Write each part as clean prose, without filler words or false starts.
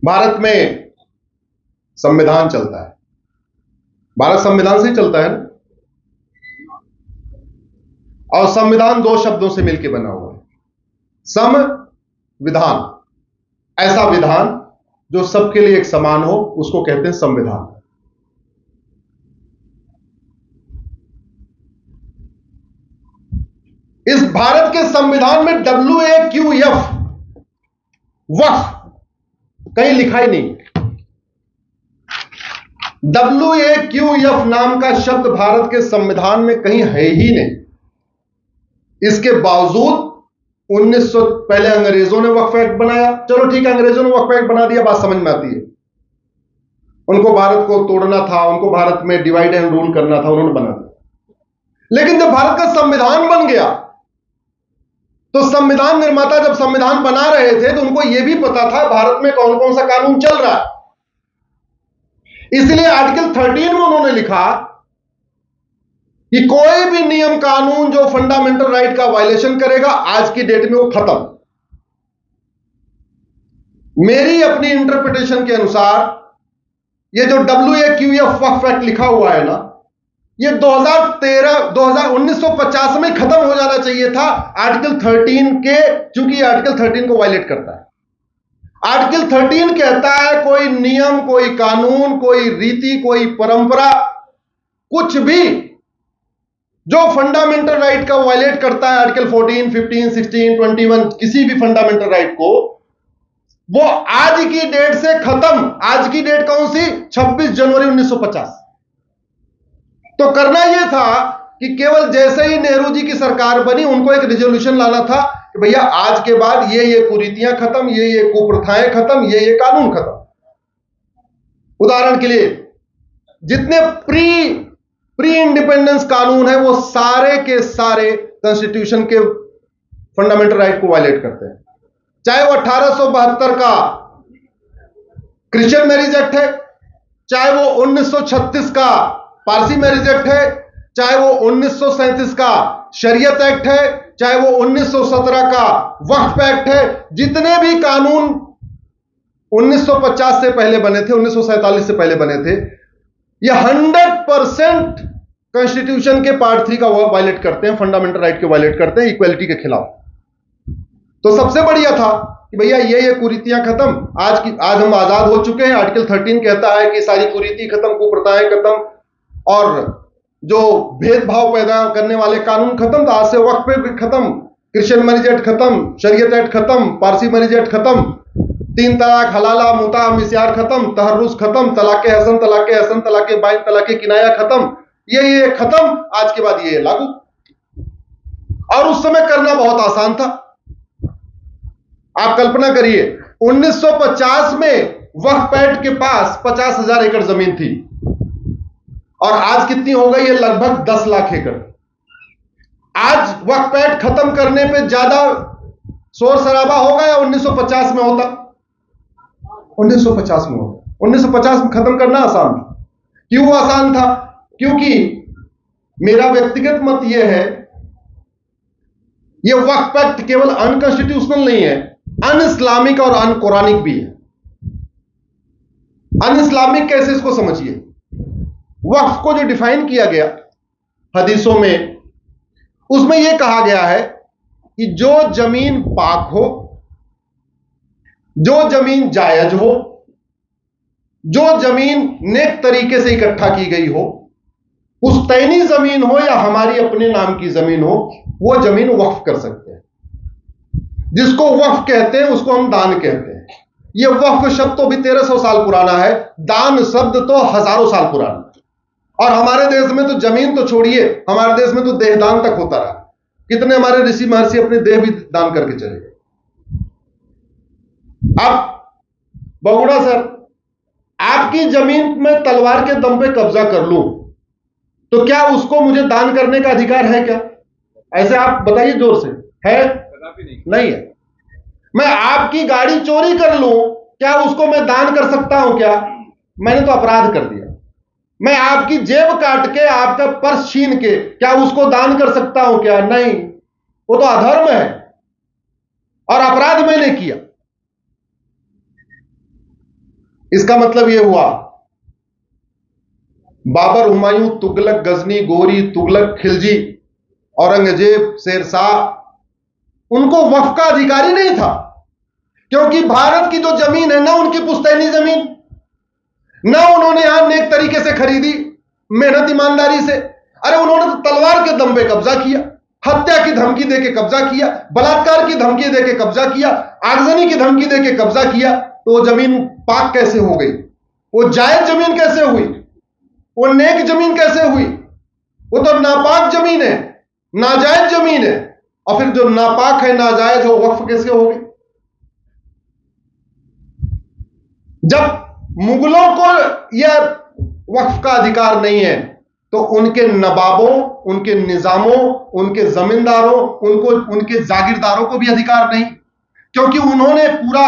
भारत में संविधान चलता है। भारत संविधान से ही चलता है ना। और संविधान दो शब्दों से मिलकर बना हुआ है, संविधान। ऐसा विधान जो सबके लिए एक समान हो, उसको कहते हैं संविधान। इस भारत के संविधान में WAQF वक्फ कहीं लिखा ही नहीं। WAQF नाम का शब्द भारत के संविधान में कहीं है ही नहीं। इसके बावजूद 1900 पहले अंग्रेजों ने वक्फ एक्ट बनाया। चलो ठीक है, अंग्रेजों ने वक्फ एक्ट बना दिया, बात समझ में आती है। उनको भारत को तोड़ना था, उनको भारत में डिवाइड एंड रूल करना था, उन्होंने बना दिया। लेकिन जब भारत का संविधान बन गया तो संविधान निर्माता जब संविधान बना रहे थे तो उनको यह भी पता था भारत में कौन कौन सा कानून चल रहा है। इसलिए आर्टिकल 13 में उन्होंने लिखा कि कोई भी नियम कानून जो फंडामेंटल राइट का वायलेशन करेगा, आज की डेट में वो खत्म। मेरी अपनी इंटरप्रिटेशन के अनुसार ये जो WAQF वक्फ एक्ट लिखा हुआ है ना, ये 1950 में खत्म हो जाना चाहिए था आर्टिकल 13 के, क्योंकि आर्टिकल 13 को वायलेट करता है। आर्टिकल 13 कहता है कोई नियम, कोई कानून, कोई रीति, कोई परंपरा, कुछ भी जो फंडामेंटल राइट का वायलेट करता है, आर्टिकल 14, 15, 16, 21, किसी भी फंडामेंटल राइट को, वो आज की डेट से खत्म। आज की डेट कौन सी? 26 जनवरी 1950। तो करना यह था कि केवल जैसे ही नेहरू जी की सरकार बनी, उनको एक रिजोल्यूशन लाना था कि भैया आज के बाद ये कुरीतियां खत्म, ये कुप्रथाएं खत्म, ये कानून खत्म। उदाहरण के लिए जितने प्री इंडिपेंडेंस कानून है वो सारे के सारे कॉन्स्टिट्यूशन के फंडामेंटल राइट को वायलेट करते हैं। चाहे वो 1872 का क्रिश्चियन मैरिज एक्ट है, चाहे वो 1936 का पारसी मैरिज एक्ट है, चाहे वो 1937 का शरीयत एक्ट है, चाहे वो 1917 का वक्फ एक्ट है। जितने भी कानून 1950 से पहले बने थे, 1947 से पहले बने थे, ये 100% कॉन्स्टिट्यूशन के पार्ट 3 का वायलेट करते हैं, फंडामेंटल राइट के वायलेट करते हैं, इक्वलिटी के खिलाफ। तो सबसे बढ़िया था कि भैया ये कुरीतियां खत्म। आज हम आजाद हो चुके हैं। आर्टिकल 13 कहता है कि सारी कुरीति खत्म, कुप्रथाएं खत्म, और जो भेदभाव पैदा करने वाले कानून खत्म। तो आज से वक्फ पे खत्म, क्रिश्चियन मैरिज एक्ट खत्म, शरीयत एक्ट खत्म, पारसी मैरिज एक्ट खत्म, 3 तलाक, हलाला, मुता, मिस्यार खत्म, तहर्रुस खत्म, तलाके हसन, तलाके बाइन, तलाके किनाया खत्म। ये खत्म। आज के बाद ये लागू। और उस समय करना बहुत आसान था। आप कल्पना करिए, 1950 में वक्फ एक्ट के पास 50,000 एकड़ जमीन थी, और आज कितनी हो गई है? लगभग 10 लाख एकड़। आज वक्फ एक्ट खत्म करने पे ज्यादा शोर शराबा होगा या 1950 में होता? 1950 में होता। 1950 में खत्म करना आसान था। क्यों आसान था? क्योंकि मेरा व्यक्तिगत मत यह है, यह वक्फ एक्ट केवल अनकॉन्स्टिट्यूशनल नहीं है, अन इस्लामिक और अन कुरानिक भी है। अन इस्लामिक कैसे? इसको समझिए। वक्फ को जो डिफाइन किया गया हदीसों में, उसमें यह कहा गया है कि जो जमीन पाक हो, जो जमीन जायज हो, जो जमीन नेक तरीके से इकट्ठा की गई हो, पुश्तैनी जमीन हो या हमारी अपने नाम की जमीन हो, वो जमीन वक्फ कर सकते हैं। जिसको वक्फ कहते हैं उसको हम दान कहते हैं। ये वक्फ शब्द तो भी 1300 साल पुराना है, दान शब्द तो हजारों साल पुराना है। और हमारे देश में तो जमीन तो छोड़िए, हमारे देश में तो देहदान तक होता रहा। कितने हमारे ऋषि महर्षि अपने देह भी दान करके चले गए। अब बगुड़ा सर, आपकी जमीन में तलवार के दम पे कब्जा कर लूं तो क्या उसको मुझे दान करने का अधिकार है क्या? ऐसे आप बताइए जोर से, है? नहीं है। मैं आपकी गाड़ी चोरी कर लूं, क्या उसको मैं दान कर सकता हूं क्या? मैंने तो अपराध कर दिया। मैं आपकी जेब काट के, आपका पर्स छीन के, क्या उसको दान कर सकता हूं क्या? नहीं, वो तो अधर्म है और अपराध मैंने किया। इसका मतलब यह हुआ बाबर, हुमायूं, तुगलक, गजनी, गोरी, तुगलक, खिलजी, औरंगजेब, शेरशाह, उनको वक्फ का अधिकारी नहीं था, क्योंकि भारत की जो जमीन है ना उनकी पुश्तैनी जमीन, ना उन्होंने यहां नेक तरीके से खरीदी, मेहनत ईमानदारी से। अरे उन्होंने तो तलवार के दम पे कब्जा किया, हत्या की धमकी देके कब्जा किया, बलात्कार की धमकी देके कब्जा किया, आगजनी की धमकी देके कब्जा किया। तो वो जमीन पाक कैसे हो गई? वो जायज जमीन कैसे हुई? वो नेक जमीन कैसे हुई? वो तो नापाक जमीन है, नाजायज जमीन है। और फिर जो नापाक है, नाजायज हो, वक्फ कैसे हो गई? जब मुगलों को यह वक्फ का अधिकार नहीं है, तो उनके नवाबों, उनके निजामों, उनके जमींदारों, उनके जागीरदारों को भी अधिकार नहीं, क्योंकि उन्होंने पूरा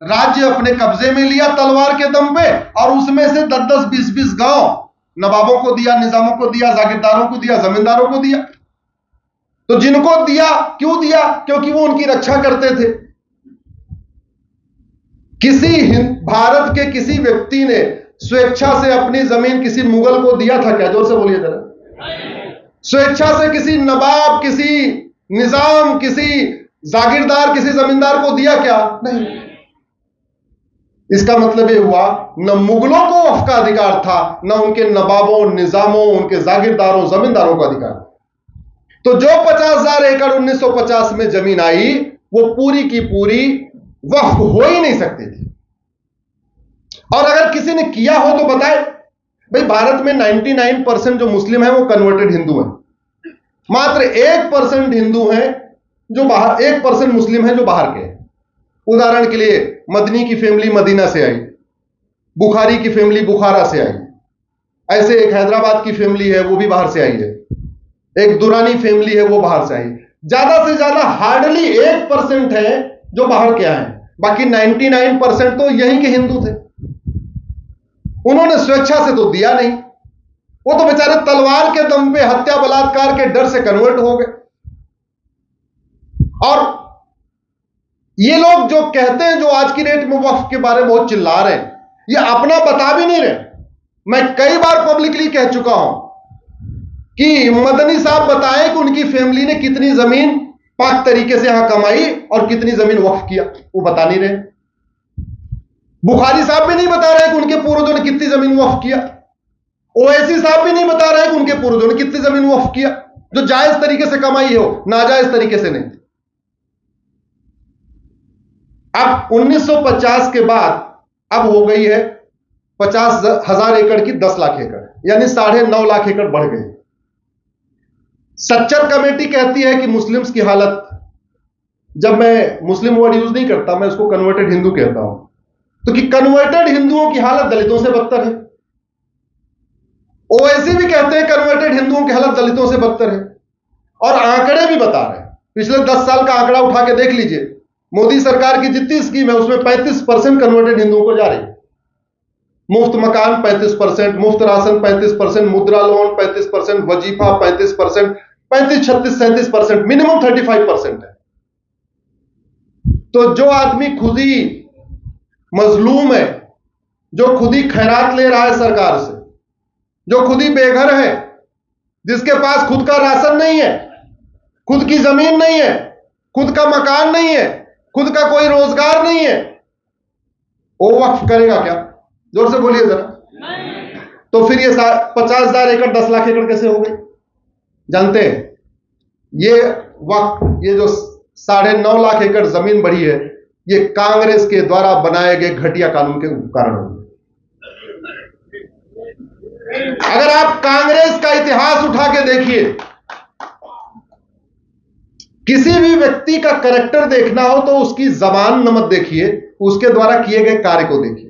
राज्य अपने कब्जे में लिया तलवार के दम पे, और उसमें से 10-10, 20-20 गांव नवाबों को दिया, निजामों को दिया, जागीरदारों को दिया, जमींदारों को दिया। तो जिनको दिया, क्यों दिया? क्योंकि वो उनकी रक्षा करते थे। भारत के किसी व्यक्ति ने स्वेच्छा से अपनी जमीन किसी मुगल को दिया था क्या? जोर से बोलिए जरा। स्वेच्छा से किसी नवाब, किसी निजाम, किसी जागीरदार, किसी जमींदार को दिया क्या? नहीं। इसका मतलब यह हुआ न मुगलों को वक्फ का अधिकार था, न उनके नवाबों, निजामों, उनके जागीरदारों, जमींदारों का अधिकार। तो जो 50,000 एकड़ 1950 में जमीन आई, वो पूरी की पूरी वक्फ हो ही नहीं सकती थी। और अगर किसी ने किया हो तो बताए। भाई, भारत में 99% जो मुस्लिम हैं वो कन्वर्टेड हिंदू हैं, मात्र 1% हिंदू हैं जो बाहर, 1% मुस्लिम हैं जो बाहर के हैं। उदाहरण के लिए, मदनी की फैमिली मदीना से आई, बुखारी की फैमिली बुखारा से आई, ऐसे एक हैदराबाद की फैमिली है वो भी बाहर से आई है, एक दुरानी फैमिली है वो बाहर से आई। ज्यादा से ज्यादा हार्डली 1% है जो बाहर के आए हैं, बाकी 99% तो यहीं के हिंदू थे। उन्होंने स्वेच्छा से तो दिया नहीं, वो तो बेचारे तलवार के दम पे, हत्या बलात्कार के डर से कन्वर्ट हो गए। और ये लोग जो कहते हैं, जो आज की डेट में वक्फ के बारे में बहुत चिल्ला रहे हैं, ये अपना बता भी नहीं रहे। मैं कई बार पब्लिकली कह चुका हूं कि मदनी साहब बताएं कि उनकी फैमिली ने कितनी जमीन पाक तरीके से यहां कमाई और कितनी जमीन वक्फ किया, वो बता नहीं रहे। बुखारी साहब भी नहीं बता रहे कि उनके पूर्वजों ने कितनी जमीन वक्फ किया। ओवैसी साहब भी नहीं बता रहे कि उनके पूर्वजों ने कितनी जमीन वक्फ किया, जो जायज तरीके से कमाई हो, नाजायज तरीके से नहीं। अब 1950 के बाद अब हो गई है 50,000 एकड़ की 10 लाख एकड़, यानी 9.5 लाख एकड़ बढ़ गई। सच्चर कमेटी कहती है कि मुस्लिम्स की हालत, जब मैं मुस्लिम वर्ड यूज नहीं करता, मैं उसको कन्वर्टेड हिंदू कहता हूं, तो कि कन्वर्टेड हिंदुओं की हालत दलितों से बदतर है। ओवैसी भी कहते हैं कन्वर्टेड हिंदुओं की हालत दलितों से बदतर है, और आंकड़े भी बता रहे हैं। पिछले 10 साल का आंकड़ा उठा के देख लीजिए, मोदी सरकार की जितनी स्कीम है उसमें 35% कन्वर्टेड हिंदुओं को जा रही है। मुफ्त मकान 35%, मुफ्त राशन 35%, मुद्रा लोन 35%, वजीफा 35%, 35, 36, 37%, मिनिमम 35% है। तो जो आदमी खुद ही मजलूम है, जो खुद ही खैरात ले रहा है सरकार से, जो खुद ही बेघर है, जिसके पास खुद का राशन नहीं है, खुद की जमीन नहीं है, खुद का मकान नहीं है, खुद का कोई रोजगार नहीं है, वो वक्फ करेगा क्या? जोर से बोलिए जरा। तो फिर ये 50,000 एकड़ 10 लाख एकड़ कैसे हो गई? जानते हैं, ये वक्फ, ये जो 9.5 लाख एकड़ जमीन बढ़ी है, ये कांग्रेस के द्वारा बनाए गए घटिया कानून के कारण हुई। अगर आप कांग्रेस का इतिहास उठा के देखिए, किसी भी व्यक्ति का कैरेक्टर देखना हो तो उसकी जबान नमत देखिए, उसके द्वारा किए गए कार्य को देखिए।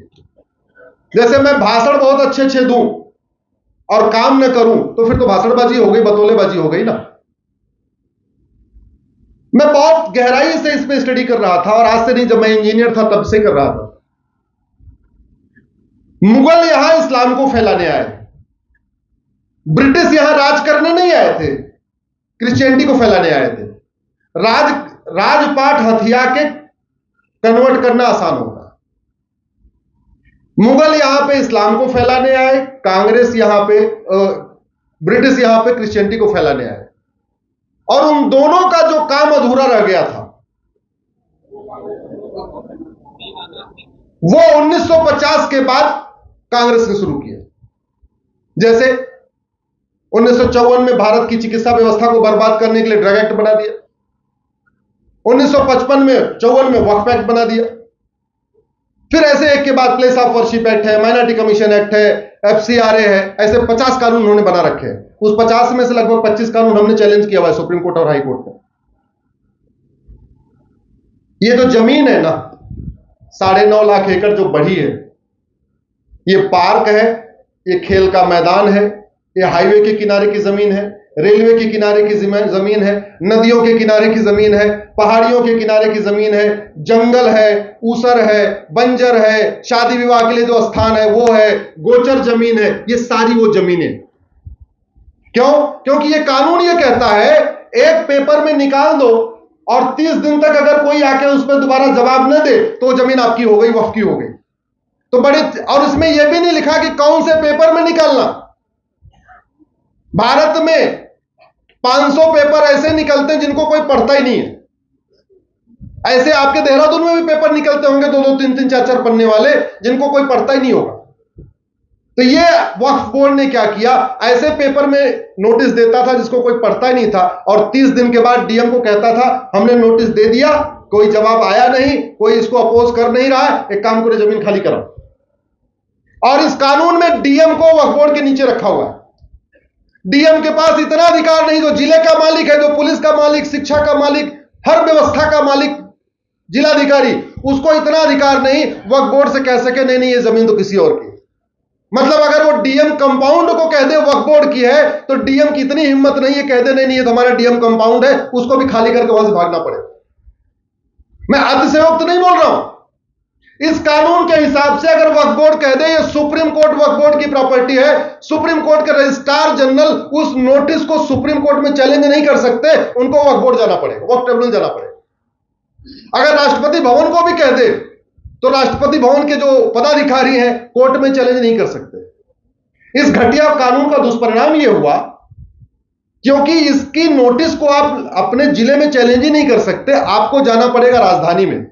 जैसे मैं भाषण बहुत अच्छे दूं और काम न करूं, तो फिर तो भाषणबाजी हो गई, बतौलेबाजी हो गई ना। मैं बहुत गहराई से इस पे स्टडी कर रहा था, और आज से नहीं, जब मैं इंजीनियर था तब से कर रहा था। मुगल यहां इस्लाम को फैलाने आए, ब्रिटिश यहां राज करने नहीं आए थे, क्रिश्चियनिटी को फैलाने आए थे। राजपाट हथिया के कन्वर्ट करना आसान होता, मुगल यहां पे इस्लाम को फैलाने आए, कांग्रेस यहां पे ब्रिटिश यहां पे क्रिश्चियनिटी को फैलाने आए, और उन दोनों का जो काम अधूरा रह गया था वो 1950 के बाद कांग्रेस ने शुरू किया। जैसे 1954 में भारत की चिकित्सा व्यवस्था को बर्बाद करने के लिए ड्रग एक्ट बना दिया, 1955 में 54 में वक्फ एक्ट बना दिया, फिर ऐसे एक के बाद प्लेस ऑफ वर्शिप एक्ट है, माइनॉरिटी कमीशन एक्ट है, एफसीआरए है, ऐसे 50 कानून उन्होंने बना रखे हैं। उस 50 में से लगभग 25 कानून हमने चैलेंज किया हुआ है सुप्रीम कोर्ट और हाई कोर्ट में। ये जो जमीन है ना 9.5 लाख एकड़ जो बढ़ी है, ये पार्क है, ये खेल का मैदान है, ये हाईवे के किनारे की जमीन है, रेलवे के किनारे की जमीन है, नदियों के किनारे की जमीन है, पहाड़ियों के किनारे की जमीन है, जंगल है, ऊसर है, बंजर है, शादी विवाह के लिए जो स्थान है वो है, गोचर जमीन है, ये सारी वो जमीनें। क्यों? क्योंकि ये कानून ये कहता है एक पेपर में निकाल दो और 30 दिन तक अगर कोई आके उस पर दोबारा जवाब न दे तो जमीन आपकी हो गई, वक्फ की हो गई। तो बड़े, और इसमें यह भी नहीं लिखा कि कौन से पेपर में निकालना। भारत में 500 पेपर ऐसे निकलते हैं जिनको कोई पढ़ता ही नहीं है। ऐसे आपके देहरादून में भी पेपर निकलते होंगे 2-2, 3-3, 4-4 पन्ने वाले, जिनको कोई पढ़ता ही नहीं होगा। तो ये वक्फ बोर्ड ने क्या किया, ऐसे पेपर में नोटिस देता था जिसको कोई पढ़ता ही नहीं था, और 30 दिन के बाद डीएम को कहता था हमने नोटिस दे दिया, कोई जवाब आया नहीं, कोई इसको अपोज कर नहीं रहा है, एक काम करो जमीन खाली कराओ। और इस कानून में डीएम को वक्फ बोर्ड के नीचे रखा हुआ है। डीएम के पास इतना अधिकार नहीं, जो जिले का मालिक है, जो पुलिस का मालिक, शिक्षा का मालिक, हर व्यवस्था का मालिक जिलाधिकारी, उसको इतना अधिकार नहीं वक्फ बोर्ड से कह सके नहीं नहीं ये जमीन तो किसी और की। मतलब अगर वो डीएम कंपाउंड को कह दे वक्फ बोर्ड की है, तो डीएम की इतनी हिम्मत नहीं है कह दे नहीं नहीं ये तो हमारा डीएम कंपाउंड है, उसको भी खाली करके वहां से भागना पड़े। मैं अतिशयोक्त नहीं बोल रहा हूं। इस कानून के हिसाब से अगर वक्फ बोर्ड कह दे ये सुप्रीम कोर्ट वक्फ बोर्ड की प्रॉपर्टी है, सुप्रीम कोर्ट के रजिस्ट्रार जनरल उस नोटिस को सुप्रीम कोर्ट में चैलेंज नहीं कर सकते, उनको वक्फ बोर्ड जाना पड़ेगा, वक्फ ट्रिब्यूनल जाना पड़ेगा। अगर राष्ट्रपति भवन को भी कह दे तो राष्ट्रपति भवन के जो पदाधिकारी हैं कोर्ट में चैलेंज नहीं कर सकते। इस घटिया कानून का दुष्परिणाम यह हुआ क्योंकि इसकी नोटिस को आप अपने जिले में चैलेंज ही नहीं कर सकते, आपको जाना पड़ेगा राजधानी में।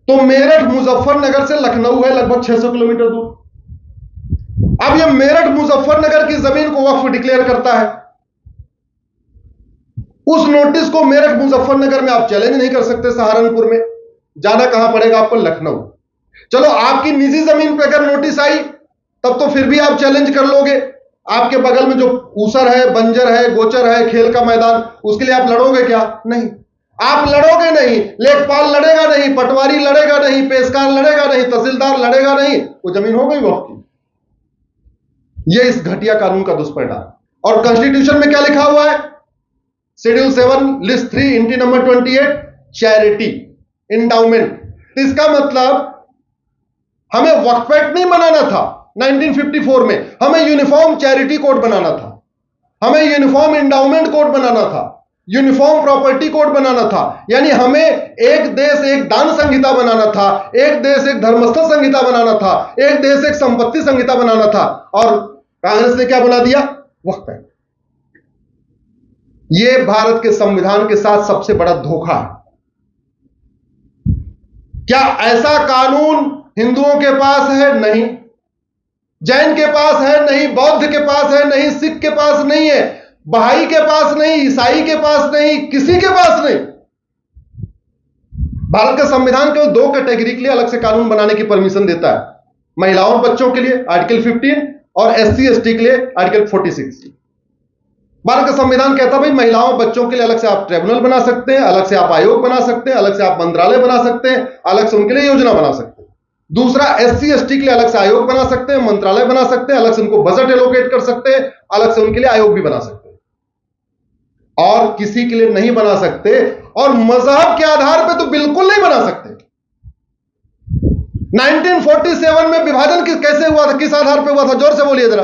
तो मेरठ मुजफ्फरनगर से लखनऊ है लगभग 600 किलोमीटर दूर। अब यह मेरठ मुजफ्फरनगर की जमीन को वक्फ डिक्लेयर करता है, उस नोटिस को मेरठ मुजफ्फरनगर में आप चैलेंज नहीं कर सकते। सहारनपुर में जाना कहां पड़ेगा आपको, लखनऊ। चलो आपकी निजी जमीन पर अगर नोटिस आई तब तो फिर भी आप चैलेंज कर लोगे, आपके बगल में जो ऊसर है, बंजर है, गोचर है, खेल का मैदान, उसके लिए आप लड़ोगे क्या? नहीं, आप लड़ोगे नहीं, लेखपाल लड़ेगा नहीं, पटवारी लड़ेगा नहीं, पेशकार लड़ेगा नहीं, तहसीलदार लड़ेगा नहीं, वो जमीन हो गई वक्फ की। ये इस घटिया कानून का दुष्परिणाम। और कॉन्स्टिट्यूशन में क्या लिखा हुआ है? Schedule 7 list 3 entry number 28 charity endowment. इसका मतलब हमें वक्फ एक्ट नहीं बनाना था 1954 में, हमें यूनिफॉर्म चैरिटी कोड बनाना था, हमें यूनिफॉर्म इंडाउमेंट कोड बनाना था, यूनिफॉर्म प्रॉपर्टी कोड बनाना था। यानी हमें एक देश एक दान संहिता बनाना था, एक देश एक धर्मस्थल संहिता बनाना था, एक देश एक संपत्ति संहिता बनाना था। और कांग्रेस ने क्या बना दिया? वक्फ एक्ट। यह भारत के संविधान के साथ सबसे बड़ा धोखा है। क्या ऐसा कानून हिंदुओं के पास है? नहीं। जैन के पास है? नहीं। बौद्ध के पास है? नहीं। सिख के पास नहीं है, बहाई के पास नहीं, ईसाई के पास नहीं, किसी के पास नहीं। भारत का संविधान केवल 2 कैटेगरी के लिए अलग से कानून बनाने की परमिशन देता है, महिलाओं और बच्चों के लिए आर्टिकल 15 और एससी एसटी के लिए आर्टिकल 46। भारत का संविधान कहता है भाई महिलाओं बच्चों के लिए अलग से आप ट्रिब्यूनल बना सकते हैं, अलग से आप आयोग बना सकते हैं, अलग से आप मंत्रालय बना सकते हैं, अलग से उनके लिए योजना बना सकते हैं। दूसरा, एससी एसटी के लिए अलग से आयोग बना सकते हैं, मंत्रालय बना सकते हैं, अलग से उनको बजट एलोकेट कर सकते हैं, अलग से उनके लिए आयोग भी बना सकते हैं, और किसी के लिए नहीं बना सकते। और मजहब के आधार पर तो बिल्कुल नहीं बना सकते। 1947 में विभाजन कैसे हुआ था, किस आधार पर हुआ था? जोर से बोलिए जरा।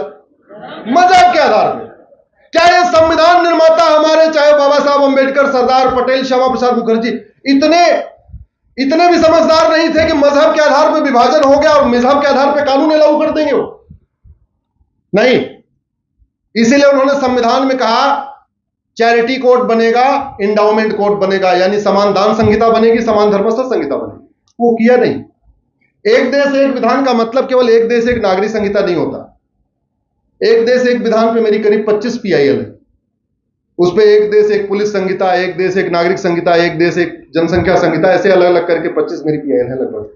मजहब के आधार पर। क्या ये संविधान निर्माता हमारे, चाहे बाबा साहब अंबेडकर, सरदार पटेल, श्यामा प्रसाद मुखर्जी, इतने भी समझदार नहीं थे कि मजहब के आधार पर विभाजन हो गया और मजहब के आधार पर कानून लागू कर देंगे वो, नहीं। इसीलिए उन्होंने संविधान में कहा चैरिटी कोड बनेगा, इंडाउमेंट कोड बनेगा, यानी समान दान संहिता बनेगी, समान धर्मस्थल संहिता बनेगी। वो किया नहीं। एक देश एक विधान का मतलब केवल एक देश एक नागरिक संहिता नहीं होता। एक देश एक विधान पे मेरी करीब 25 PIL है। उस पे एक देश एक पुलिस संहिता, एक देश एक नागरिक संहिता, एक देश एक जनसंख्या संहिता, ऐसे अलग अलग करके 25 मेरी PIL है लगभग।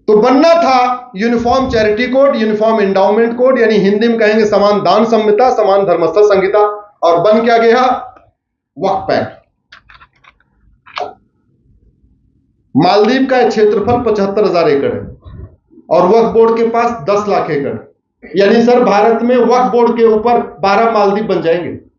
तो बनना था uniform charity code, uniform endowment code, यानी हिंदी में कहेंगे समान दान संहिता, समान धर्मस्थल संहिता, और बन क्या गया? वक्फ एक्ट। मालदीव का क्षेत्रफल 75,000 एकड़ है और वक्फ बोर्ड के पास 10 लाख एकड़, यानी सर भारत में वक्फ बोर्ड के ऊपर 12 मालदीव बन जाएंगे।